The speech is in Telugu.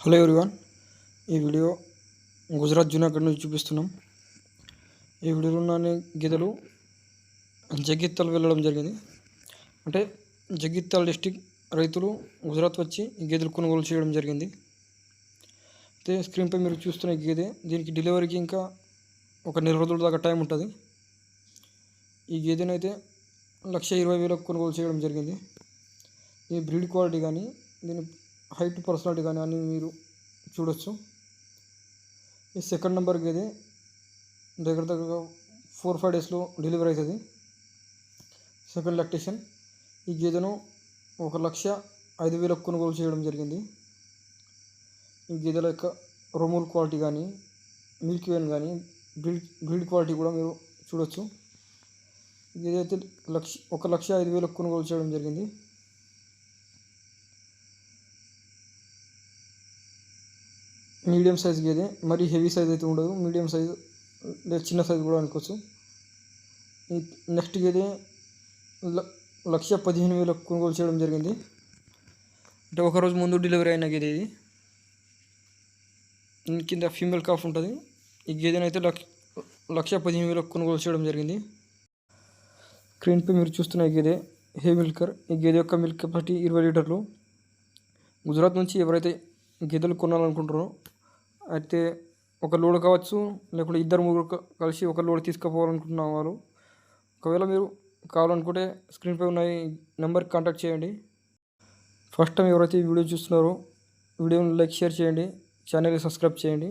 హలో ఎవ్రీవన్, ఈ వీడియో గుజరాత్ జూనాగఢ్ నుంచి చూపిస్తున్నాం. ఈ వీడియోలో ఉన్న గేదెలు జగిత్యాల వెళ్ళడం జరిగింది. అంటే జగిత్యాల డిస్టిక్ రైతులు గుజరాత్ వచ్చి ఈ గేదెలు కొనుగోలు చేయడం జరిగింది. అయితే స్క్రీన్పై మీరు చూస్తున్న ఈ గేదె, దీనికి డెలివరీకి ఇంకా ఒక నెల రోజుల దాకా టైం ఉంటుంది. ఈ గేదెను అయితే 1,20,000 కొనుగోలు చేయడం జరిగింది. ఈ బ్రీడ్ క్వాలిటీ కానీ దీని హైట్ పర్సనాలిటీ కానీ అన్నీ మీరు చూడొచ్చు. ఈ సెకండ్ నెంబర్ గేదె దగ్గర 4-5 డేస్లో డెలివరీ అవుతుంది. Second lactation. ఈ గేదెను 1,05,000 కొనుగోలు చేయడం జరిగింది. ఈ గేదెల యొక్క రొమూల్ క్వాలిటీ కానీ మిల్క్ వేన్ కానీ బ్రీడ్ క్వాలిటీ కూడా మీరు చూడొచ్చు. ఈ గేదె అయితే 1,05,000 కొనుగోలు చేయడం జరిగింది. మీడియం సైజ్ గేదె, మరీ హెవీ సైజ్ అయితే ఉండదు, మీడియం సైజు లేదా చిన్న సైజు కూడా అనుకోవచ్చు. ఈ నెక్స్ట్ గేదె 1,15,000 కొనుగోలు చేయడం జరిగింది. అంటే ఒకరోజు ముందు డెలివరీ అయిన గేదె ఇది. కింద ఫీమేల్ కాఫ్ ఉంటుంది. ఈ గేదెని అయితే 1,15,000 కొనుగోలు చేయడం జరిగింది. స్క్రీన్పై మీరు చూస్తున్న ఈ గేదె హే మిల్కర్. ఈ గేదె యొక్క మిల్క్ కెపాసిటీ 20 లీటర్లు. గుజరాత్ నుంచి ఎవరైతే గేదెలు కొనాలనుకుంటారో అయితే ఒక లోడ్ కావచ్చు, లేకుంటే 2-3 కలిసి ఒక లోడ్ తీసుకుపోవాలనుకుంటున్న వారు, ఒకవేళ మీరు కావాలనుకుంటే స్క్రీన్పై ఉన్న ఈ నెంబర్కి కాంటాక్ట్ చేయండి. ఫస్ట్ టైం ఎవరైతే ఈ వీడియో చూస్తున్నారో వీడియోని లైక్, షేర్ చేయండి, ఛానల్ని సబ్స్క్రైబ్ చేయండి.